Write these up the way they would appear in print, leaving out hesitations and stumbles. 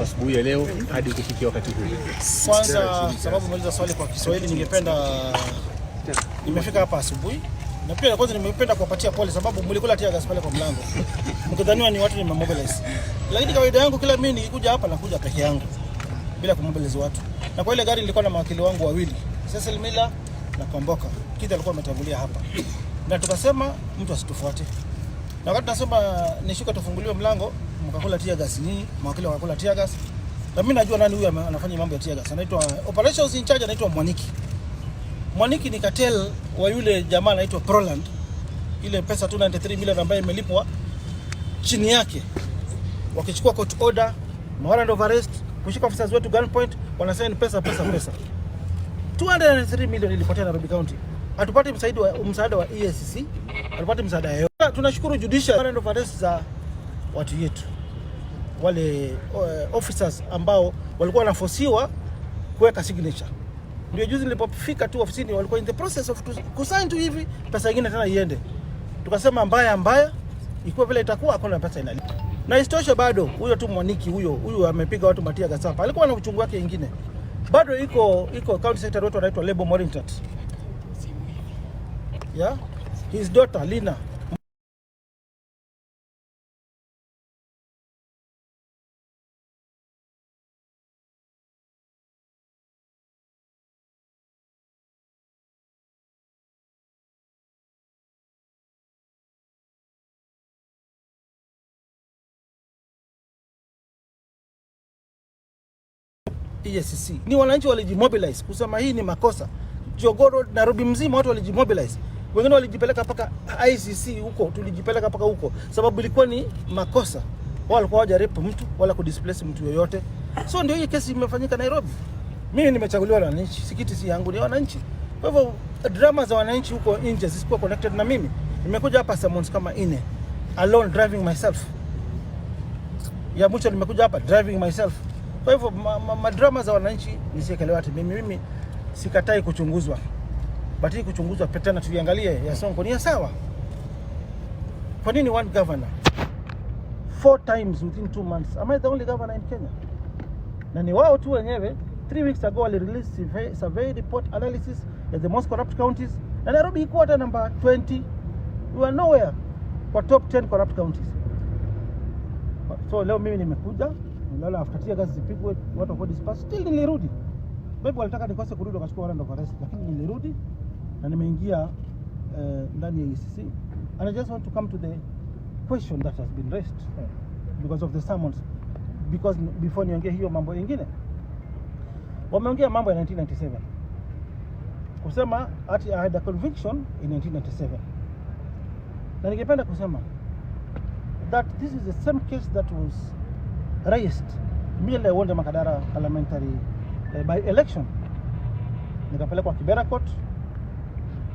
asubuhi ya leo hadi kufikia wakati huu? Kwanza sababu umeuliza swali kwa Kiswahili, nimefika hapa asubuhi na pia kwanza nimependa kuwapatia pole sababu mlikula tia gas pale kwa mlango. Mkidhaniwa ni watu nimemobilize. Lakini kawaida yangu kila mimi nikikuja hapa nakuja peke yangu bila kumobilize watu. Na kwa ile gari nilikuwa na mawakili wangu wawili, Cecil Miller na Komboka. Kida alikuwa ametangulia hapa. Na tukasema mtu asitufuate. Na wakati nasema nishuka tufunguliwe mlango, mkakula tia gas nyinyi, mawakili wakakula tia gas. Na mimi najua nani huyu anafanya mambo ya tia gas. Anaitwa operations in charge, anaitwa Mwaniki. Mwaniki ni cartel wa yule jamaa anaitwa Proland. Ile pesa 293 million ambayo imelipwa chini yake. Wakichukua court order, warrant of arrest, kushika officers wetu gunpoint, wanasema pesa. 203 million ilipotea Nairobi County. Hatupati msaada wa EACC, hatupati msaada yoyote. Tunashukuru judicial warrant of arrest za watu yetu. Wale officers ambao walikuwa wanafosiwa kuweka signature. Ndio juzi nilipofika tu ofisini walikuwa in the process of kusign tu hivi pesa nyingine tena iende. Tukasema mbaya ikuwa vile itakuwa hakuna pesa inalipa. Na istosha bado huyo tu Mwaniki huyo amepiga watu matia gasapa. Alikuwa na uchungu wake mwingine. Bado iko county secretary wetu anaitwa Lebo Morintat. Yeah? His daughter Lina EACC. Ni wananchi walijimobilize kusema hii ni makosa. Jogoro Nairobi mzima watu walijimobilize. Wengine walijipeleka paka ICC huko, tulijipeleka paka huko sababu ilikuwa ni makosa. Wao walikuwa hawajaribu mtu wala kudisplace mtu yoyote. So ndio hii kesi imefanyika Nairobi. Mimi nimechaguliwa na wananchi, sikiti si yangu ni wananchi. Kwa hivyo drama za wananchi huko nje zisikuwa connected na mimi. Nimekuja hapa summons kama ine alone driving myself. Ya mwisho nimekuja hapa driving myself. Kwa hivyo madrama za wananchi nisiekelewa ati mimi sikatai kuchunguzwa. But hii kuchunguzwa petana tuiangalie ya Sonko ni sawa. Kwa nini one governor 4 times within 2 months? Am I the only governor in Kenya? Na ni wao tu wenyewe 3 weeks ago wali release survey report analysis of the most corrupt counties. Na Nairobi iko hata number 20. We are nowhere kwa top 10 corrupt counties. So leo mimi nimekuja nilala after gazi zipigwe watu wako disperse, still nilirudi. Maybe walitaka nikose kurudi wakachukua warrant of arrest, lakini nilirudi na nimeingia ndani ya EACC. And I just want to come to the question that has been raised because of the summons, because before niongee hiyo mambo mengine wameongea mambo ya 1997 kusema ati I had a conviction in 1997, na ningependa kusema that this is the same case that was raised Mile Wonde Makadara parliamentary by election. Nikapelekwa Kibera court.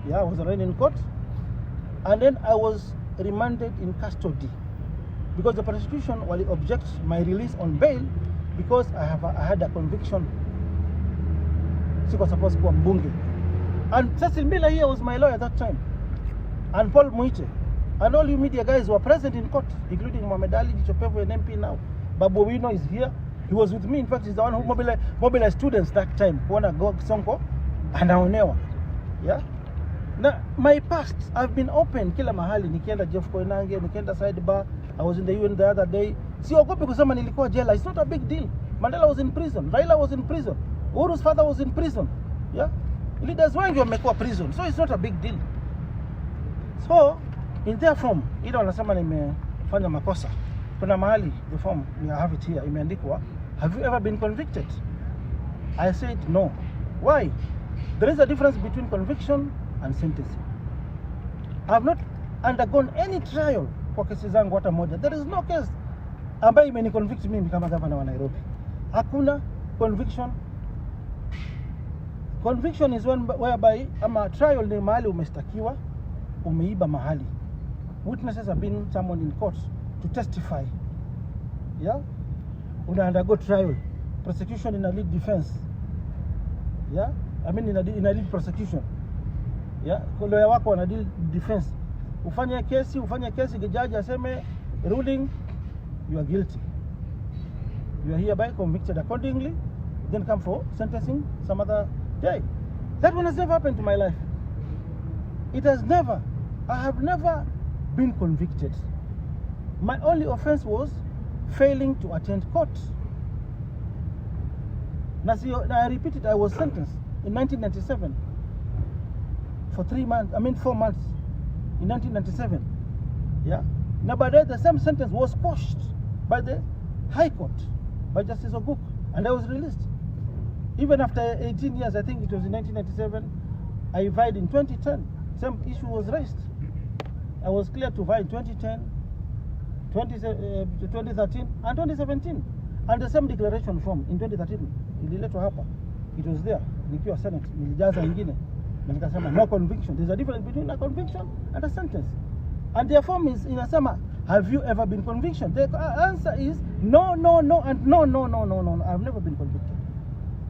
Yeah, I was arraigned in court. And then I was remanded in custody because the prosecution will object my release on bail because I had a conviction. Siko supposed to be mbunge. And Cecil Miller here was my lawyer at that time. And Paul Muite. And all you media guys were present in court, including Mohamed Ali, Jichopevu, an MP now. Babu Owino is here. He was with me. In fact, he's the one who mobilized students that time. Kuona go Sonko anaonewa. Yeah. Now, my past, I've been open kila mahali. Nikienda Jeff Koinange, nikienda sidebar. I was in the UN the other day. Siogopi kusema nilikuwa jela. It's not a big deal. Mandela was in prison. Raila was in prison. Uhuru's father was in prison. Yeah. Leaders wengi wamekuwa prison. So it's not a big deal. So, in their form, ile wanasema nimefanya makosa. Kuna mahali the form, I have it here, imeandikwa, have you ever been convicted? I said no. Why? There is a difference between conviction and sentencing. I have not undergone any trial kwa kesi zangu hata moja. There is no case ambayo imeniconvict mimi kama governor wa Nairobi. Hakuna conviction. Conviction is one whereby ama trial ni mahali umestakiwa, umeiba mahali. Witnesses have been summoned in court to testify. Yeah? Una undergo trial. Prosecution in a lead defense. Yeah? I mean in a lead prosecution. Yeah? Lawyer wako wana deal defense. Ufanye kesi, judge aseme ruling you are guilty. You are hereby convicted accordingly, then come for sentencing some other day. That one has never happened to my life. It has never. I have never been convicted. My only offense was failing to attend court. Now, I repeat it, I was sentenced in 1997 for 4 months in 1997. Yeah. Now, by then, the same sentence was quashed by the High Court, by Justice Oguk, and I was released. Even after 18 years, I think it was in 1997, I vied in 2010. Same issue was raised. I was cleared to vie in 2010, 2013, and 2017. And the same declaration form in 2013, ililetwa hapa. It was there, nikiwa Senate, nilijaza ingine. Na nikasema no conviction. There's a difference between a conviction and a sentence. And their form is inasema, have you ever been convicted? The answer is no, no, no, and no, no, no, no, no. I've never been convicted.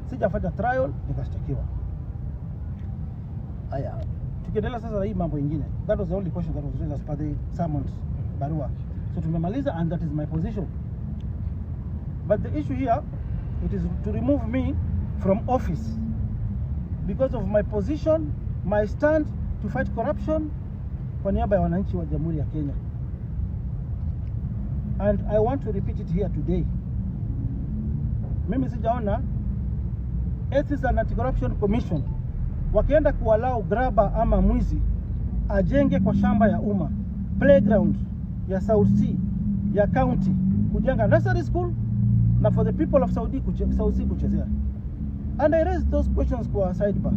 Sijafanya trial, nikashtakiwa. Aya. Tukiendelea sasa na hii mambo ingine. That was the only question that was raised as per the summons barua. So tumemaliza, and that is my position. But the issue here, it is to remove me from office because of my position, my stand to fight corruption kwa niaba ya wananchi wa Jamhuri ya Kenya. And I want to repeat it here today. Mimi sijaona Ethics and Anti-Corruption Commission wakienda kuwalau graba ama mwizi ajenge kwa shamba ya umma, playground ya South Sea, ya county, kujenga nursery school na for the people of South Sea kuchezea. And I raised those questions kwa sidebar.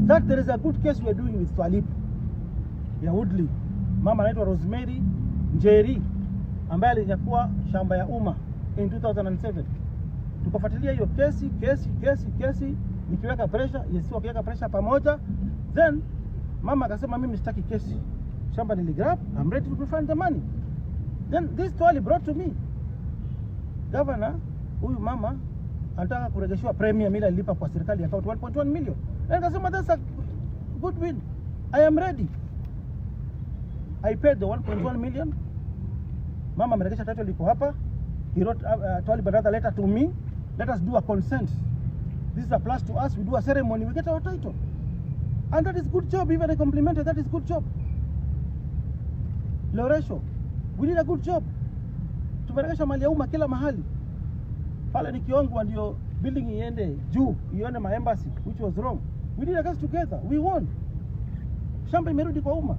That there is a good case we are doing with Twalib ya Woodley. Mama anaitwa Rosemary Njeri ambaye alinyakua shamba ya umma in 2007. Tukafuatilia hiyo kesi, nikiweka pressure, Yesu akiweka pressure pamoja. Then mama akasema mimi sitaki kesi. Shamba niligrab, I'm ready to refund the money. Then this Twali brought to me, Governor, huyu mama anataka kurejeshiwa premium ile alilipa kwa serikali ya account 1.1 million. And akasema that's a good win. I am ready. I paid the 1.1 million. Mama amerejesha title liko hapa. He wrote Twali another letter to me. Let us do a consent. This is a plus to us. We do a ceremony. We get our title. And that is good job. Even I complimented. That is good job. Loresho, we did a good job. Tumerejesha mali ya umma kila mahali. Pale nikiongwa ndio building iende juu, ione ma embassy, which was wrong. We did a case together. We won. Shamba imerudi kwa umma.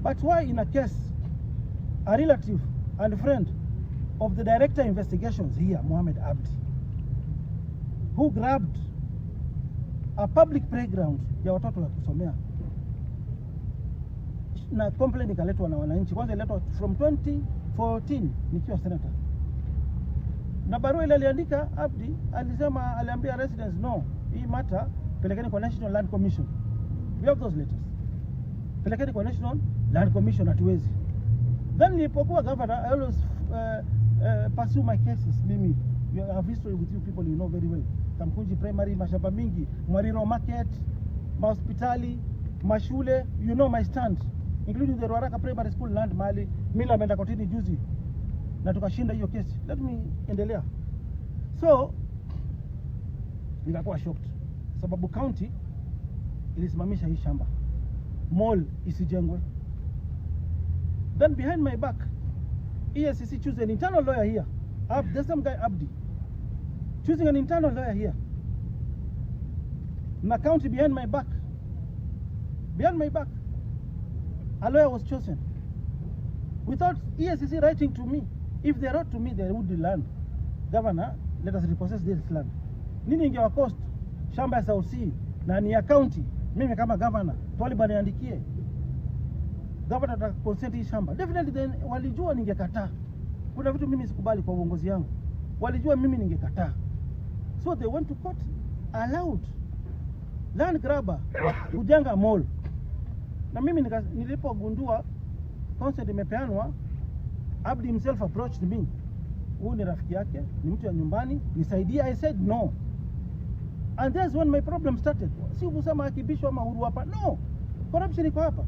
But why in a case, a relative and friend of the director investigations here, Mohammed Abdi, who grabbed a public playground ya watoto ya kusomea, na complaint ikaletwa na wananchi. Kwanza iletwa from 2014 nikiwa senator. Na barua ile aliandika Abdi, alisema, aliambia residents, no, hii matter pelekeni kwa National Land Commission. We have those letters. Pelekeni kwa National Land Commission, hatuwezi. Then nilipokuwa governor, I always pursue my cases. Mimi, I have history with you people, you know very well. Kamkunji Primary, mashamba mingi, Mwariro Market, mahospitali, mashule, you know my stand, including the Ruaraka Primary School land mali. Mila ameenda kotini juzi na tukashinda hiyo kesi. Let me endelea. So nikakuwa shocked sababu county ilisimamisha hii shamba, mall isijengwe. Then behind my back, EACC choose an internal lawyer here. There's some guy Abdi choosing an internal lawyer here. Na county behind my back, a lawyer was chosen without EACC writing to me. If they wrote to me, they would land. Governor, let us repossess this land. Nini ingewa cost shamba ya South Sea na ni ya county? Mimi kama governor, Twali baniandikie governor ta consent hii shamba. Definitely then walijua ningekataa. Kuna vitu mimi sikubali kwa uongozi yangu. Walijua mimi ningekataa. So they went to court, allowed land grabber kujenga mall. Na mimi nilipogundua consent imepeanwa, Abdi himself approached me. Huyu ni rafiki yake, ni mtu ya nyumbani, nisaidie. I said no. And that's when my problem started. Si kusema akibishwa ama huru hapa. No. Corruption iko hapa.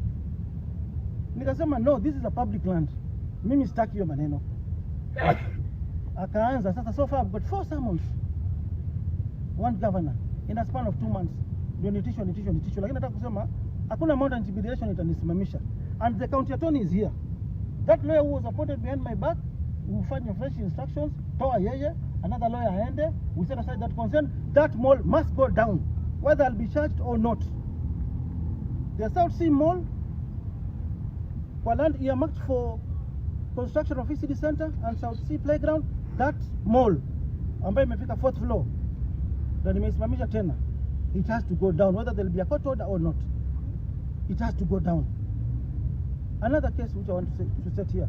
Nikasema no, this is a public land. Mimi sitaki hiyo maneno. akaanza sasa. So far I've got 4 summons, 1 governor in a span of 2 months. Ndio nitishwa, lakini nataka kusema hakuna amount of intimidation itanisimamisha. And the county attorney is here. That lawyer who was appointed behind my back will find fresh instructions, toa yeye, another lawyer aende, we set aside that concern. That mall must go down, whether I'll be charged or not. The South Sea Mall, for land earmarked for construction of ECD Center and South Sea Playground, that mall, ambayo imefika 4th floor, na nimeisimamisha tena, it has to go down, whether there will be a court order or not. It has to go down. Another case which I want to set here.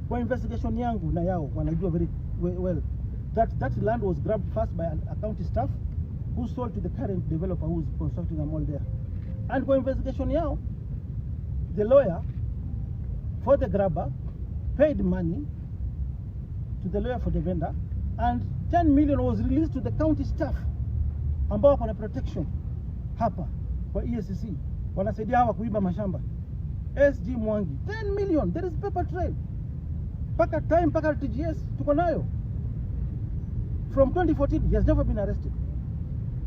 Kwa investigation yangu na yao, wanajua very well, that land was grabbed first by a county staff who sold to the current developer who is constructing a mall there. And kwa investigation yao, the lawyer for the grabber paid money to the lawyer for the vendor, and 10 million was released to the county staff ambao wako na protection hapa kwa EACC, wanasaidia hawa kuiba mashamba. SG Mwangi 10 million, there is paper trail, paka time, paka TGS tuko nayo. From 2014 he has never been arrested.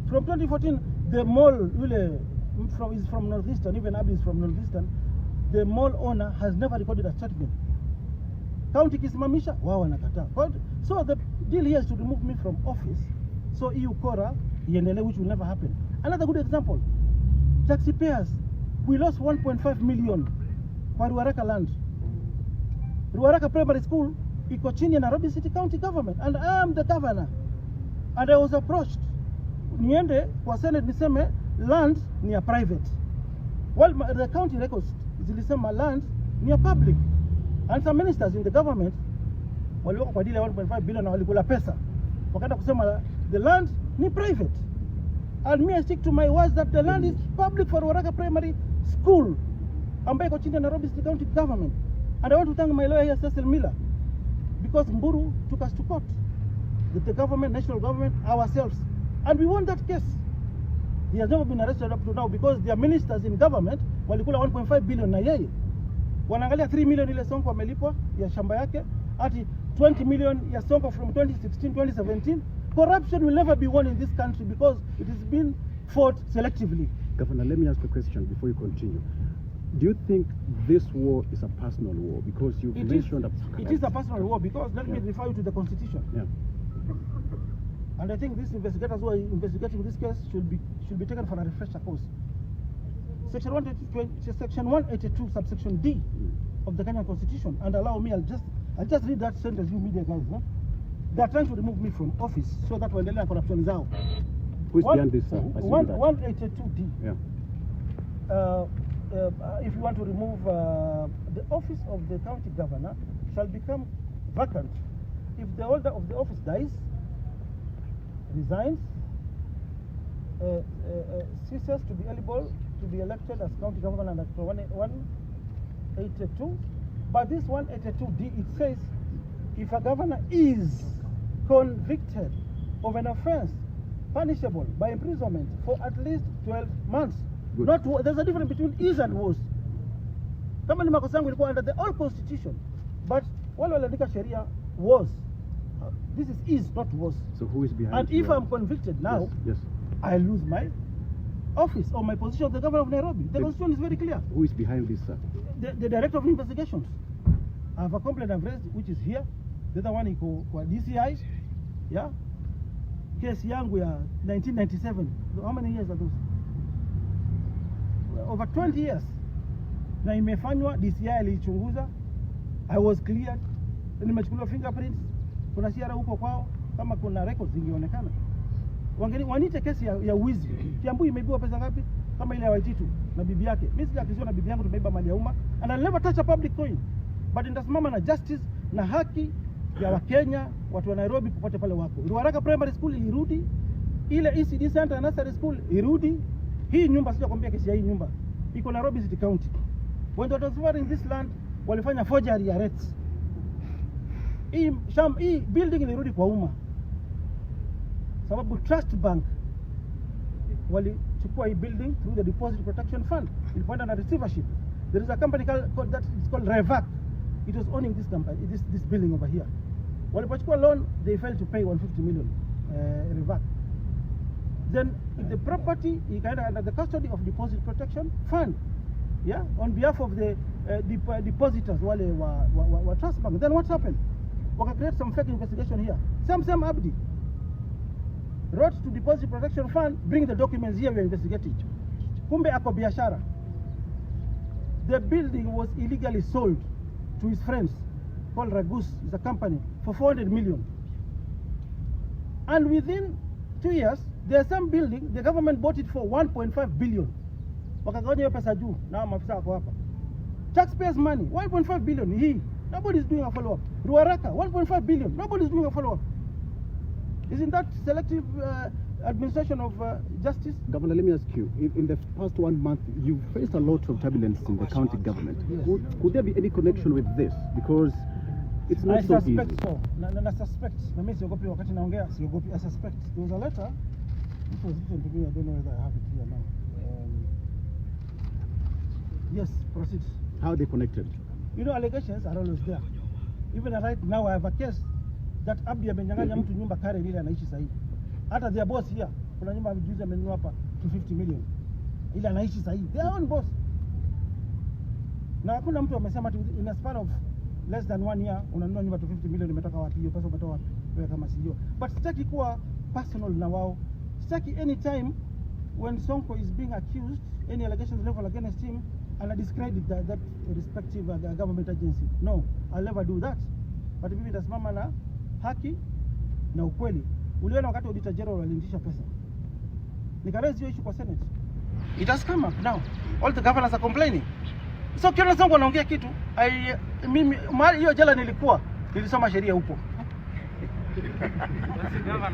From 2014 the mall is from Northeastern, even Abby is from Northeastern. The mall owner has never recorded a statement. County kisimamisha, wao wanakataa. So the deal here is to remove me from office, so EU Kora iendelee, which will never happen. Another good example, taxpayers, we lost 1.5 million kwa Ruaraka land. Ruaraka Primary School iko chini ya Nairobi City County Government, and I am the governor, and I was approached niende kwa Senate niseme land ni ya private, while the county records zilisema land ni ya public. And some ministers in the government waliweka kwa deal ya 1.5 billion na walikula pesa, wakaenda kusema the land ni private. And me, I stick to my words that the land is public for Ruaraka Primary School, ambayo iko chini ya Nairobi City County Government. And I want to thank my lawyer here, Cecil Miller, because Mburu took us to court, the government, national government, ourselves, and we won that case. He has never been arrested up to now because their ministers in government walikula 1.5 billion na yeye. Wanaangalia 3 million ile Sonko amelipwa ya shamba yake, ati 20 million ya Sonko from 2016 2017. Corruption will never be won in this country because it has been fought selectively. Governor, let me ask a question before you continue. Do you think this war is a personal war? Because you mentioned it is a personal war because let me refer you to the Constitution. Yeah. And I think these investigators who are investigating this case should be taken for a refresher course. Section 182 subsection D of the Kenyan Constitution, and allow me, I'll just read that sentence, you media guys. No? They are trying to remove me from office so that when they learn corruption is out. Who is behind this? 182D. Yeah. If you want to remove the office of the county governor shall become vacant if the holder of the office dies, resigns, ceases to be eligible to be elected as county governor under 182. But this 182D, it says if a governor is convicted of an offense punishable by imprisonment for at least 12 months. Good. Not there's a difference between is and was. Kama ni makosa yangu ilikuwa under the old constitution, but wale waliandika sheria was. This is not was. So who is behind? And if I'm convicted now, yes. I lose my office or my position of the governor of Nairobi. The constitution is very clear. Who is behind this, sir? The director of investigations. I have a complaint I've raised, which is here. The other one is for DCI. Yeah. Case yangu ya 1997. How many years are those? Over 20 years. Na imefanywa, DCI alichunguza. I was cleared. Nimechukuliwa fingerprints. Kuna siara huko kwao, kama kuna records zingeonekana. Wanite kesi ya wizi. Kiambu imeibiwa pesa ngapi? Kama ile ya Waititu na bibi yake. Mimi sijakizwa na bibi yangu tumeiba mali ya umma, and I'll never touch a public coin. But nitasimama na justice na haki ya Wakenya, watu wa Nairobi popote pale wako. Ruaraka Primary School irudi, ile ECD Center Nursery School irudi. Hii nyumba sijakwambia kesi ya hii nyumba iko Nairobi City County. When they were transferring this land, walifanya forgery ya rates. Hii building ilirudi kwa umma, sababu Trust Bank walichukua hii building through the Deposit Protection Fund. Ilipoenda na receivership. There is a company called that is called Revac. It was owning this company, this building over here. Walipochukua loan, they failed to pay 150 million reverse. Then the property ikaenda under the custody of Deposit Protection Fund, yeah, on behalf of the depositors wale wa Trust Bank. Then what happened? Waka create some fake investigation here. Same Abdi wrote to Deposit Protection Fund, bring the documents here, we are investigating. Kumbe ako biashara. The building was illegally sold to his friends called Ragus, is a company, for 400 million. And within 2 years, the same building, the government bought it for 1.5 billion. Wakagawanya hiyo pesa juu, na maafisa wako hapa. Taxpayers' money, 1.5 billion. Nobody is doing a follow-up. Ruaraka, 1.5 billion. Nobody is doing a follow-up. Isn't that selective administration of justice? Governor, let me ask you, in the past 1 month, you've faced a lot of turbulence in the county government. Yes. Could there be any connection with this? Because it's not so easy. I suspect so. I suspect. Na mimi siogopi wakati naongea, siogopi. I suspect. There was a letter, which was written to me, I don't know whether I have it here now. Yes, proceed. How are they connected? You know, allegations are always there. Even right now, I have a case that Abdi amenyang'anya mtu nyumba Karen ile anaishi sasa hivi. Hata their boss here, kuna nyumba juzi amenunua hapa 250 million. Ile anaishi sasa hivi. Their own boss. Na hakuna mtu amesema in a span of less than 1 year unanunua nyumba 250 million, imetoka wapi hiyo pesa, umetoa wapi wewe kama CEO? But sitaki kuwa personal na wao. Sitaki any time when Sonko is being accused, any allegations level against him, and I discredit that respective government agency. No, I'll never do that. But mimi nitasimama na haki na ukweli. Uliona wakati Auditor General waliingisha pesa, nikaraise hiyo issue kwa Senate. It has come up now. All the governors are complaining. So kiona Sonko anaongea kitu, mimi hiyo jela nilisoma sheria huko.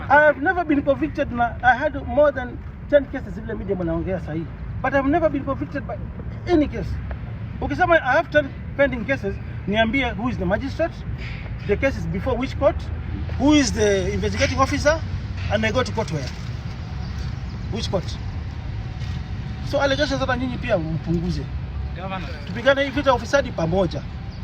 I have never been convicted. I had more than 10 cases vile media wanaongea sasa hivi, but I have never been convicted by any case. Ukisema I have 10 pending cases, niambie who is the magistrate, the case is before which court, who is the investigating officer, and I go to court where? Which court? So allegations hata nyinyi pia mpunguze. Tupigane hii vita ufisadi pamoja.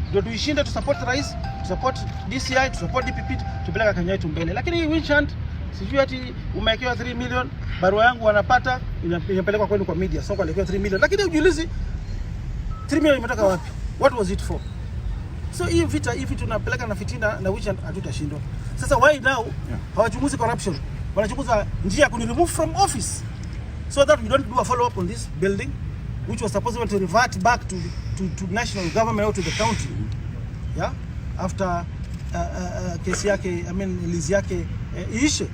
Ndio tuishinde, tu support rais, tu support DCI, tu support DPP, tupeleka Kenya yetu mbele. Lakini hii witch hunt, sijui ati umewekewa 3 million, barua yangu wanapata, inapelekwa kwenu kwa media. Sonko aliwekewa 3 million. Lakini ujiulize 3 million imetoka wapi? What was it for? So hii vita hivi tunapeleka na fitina na witch hunt hatutashindwa. Sasa why now hawachunguzi corruption? Wanachunguza njia ya kuniremove from office so that we don't do a follow up on this building, which was supposed to revert back to national government or to the county, yeah, after kesi yake, lease yake iishe.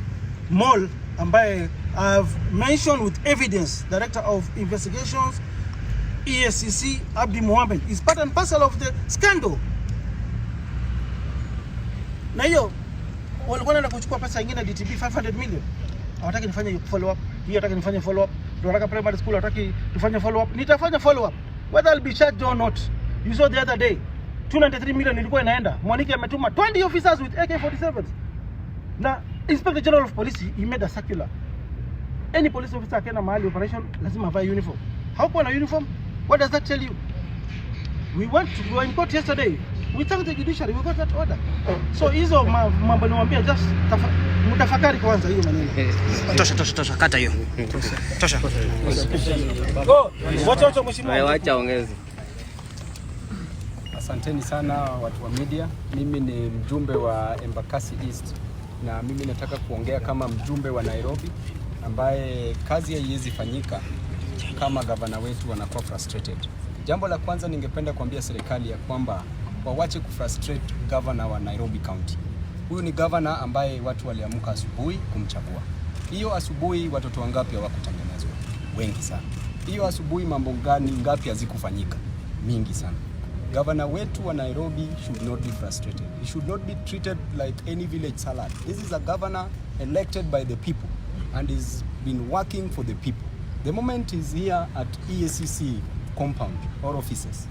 Mall ambaye I've mentioned with evidence, Director of Investigations EACC Abdi Mohammed is part and parcel of the scandal. Na hiyo walikuwa wanaenda kuchukua pesa nyingine DTB 500 million. Hawataki nifanye follow up. Hiyo hataki nifanye follow up. Tunataka primary school, hataki tufanye follow up. Nitafanya follow up whether I'll be charged or not. You saw the other day 293 million ilikuwa inaenda. Mwaniki ametuma 20 officers with AK-47s. Na Inspector General of Police, he made a circular. Any police officer akienda mahali operation lazima avae uniform. Haukuwa na uniform? What does that tell you? We were in court yesterday. We thanked the judiciary, we got that order. So hizo mambo niwaambia, just mtafakari kwanza hiyo maneno. Tosha, kata hiyo. Tosha. Go. Wacha mheshimiwa. Wacha ongeze. Asanteni sana watu wa media. Mimi ni mjumbe wa Embakasi East na mimi nataka kuongea kama mjumbe wa Nairobi ambaye kazi haiwezi fanyika kama gavana wetu wanakuwa frustrated. Jambo la kwanza ningependa kuambia serikali ya kwamba wawache kufrustrate governor wa Nairobi County. Huyu ni governor ambaye watu waliamka asubuhi kumchagua. Hiyo asubuhi watoto wangapi hawakutengenezwa? Wengi sana. Hiyo asubuhi mambo ngapi hazikufanyika? Mingi sana. Governor wetu wa Nairobi should not be frustrated. He should not be treated like any village salad. This is a governor elected by the people and has been working for the people. The moment he's here at EACC compound or offices,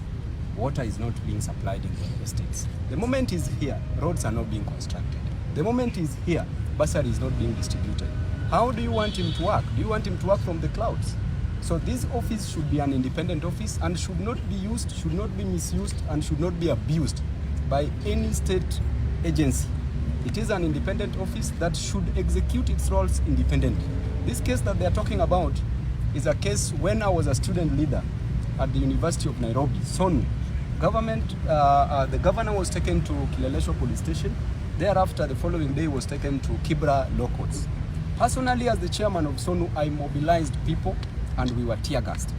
water is not being supplied in the estates. The moment he's here, roads are not being constructed. The moment he's here, bursary is not being distributed. How do you want him to work? Do you want him to work from the clouds? So this office should be an independent office and should not be used, should not be misused, and should not be abused by any state agency It is an independent office that should execute its roles independently. This case that they are talking about is a case when I was a student leader at the University of Nairobi, SONU. The governor was taken to Kileleshwa police station. Thereafter, the following day was taken to Kibra law courts. Personally, as the chairman of SONU, I mobilized people and we were tear gassed.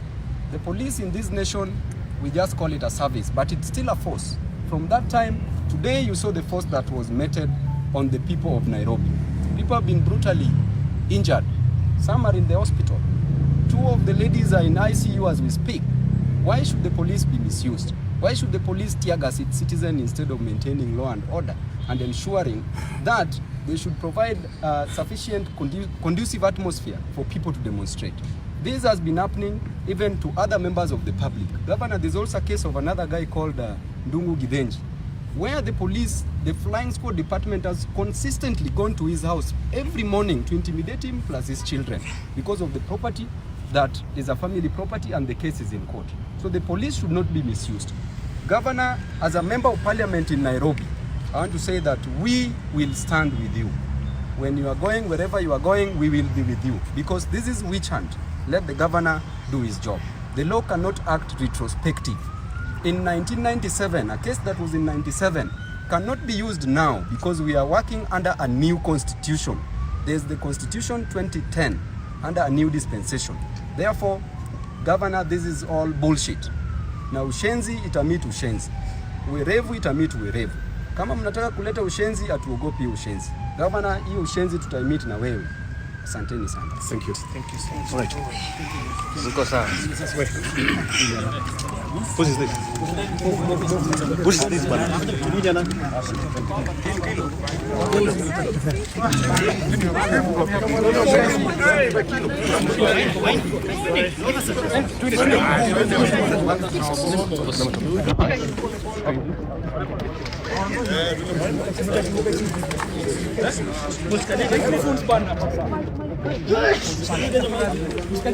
The police in this nation, we just call it a service, but it's still a force. From that time, today you saw the force that was meted on the people of Nairobi. People have been brutally injured. Some are in the hospital. 2 of the ladies are in ICU as we speak. Why should the police be misused? Why should the police tear gas its citizens instead of maintaining law and order and ensuring that they should provide sufficient conducive atmosphere for people to demonstrate? This has been happening even to other members of the public. Governor, there's also a case of another guy called Ndungu Gidenji, where the police, the flying squad department has consistently gone to his house every morning to intimidate him plus his children because of the property that is a family property and the case is in court. So the police should not be misused. Governor, as a member of parliament in Nairobi, I want to say that we will stand with you. When you are going, wherever you are going, we will be with you. Because this is witch hunt. Let the governor do his job. The law cannot act retrospective. In 1997, a case that was in 97 cannot be used now because we are working under a new constitution. There's the Constitution 2010 under a new dispensation. Therefore, Governor, this is all bullshit. Na ushenzi itamit ushenzi. Werevu itamit werevu. Kama mnataka kuleta ushenzi, atuogopi ushenzi. Governor, hiyo ushenzi tutaimit na wewe. Asanteni sana. Thank you. Thank you so much. All right. Ziko sawa. Who's his name? Who's this man? Busca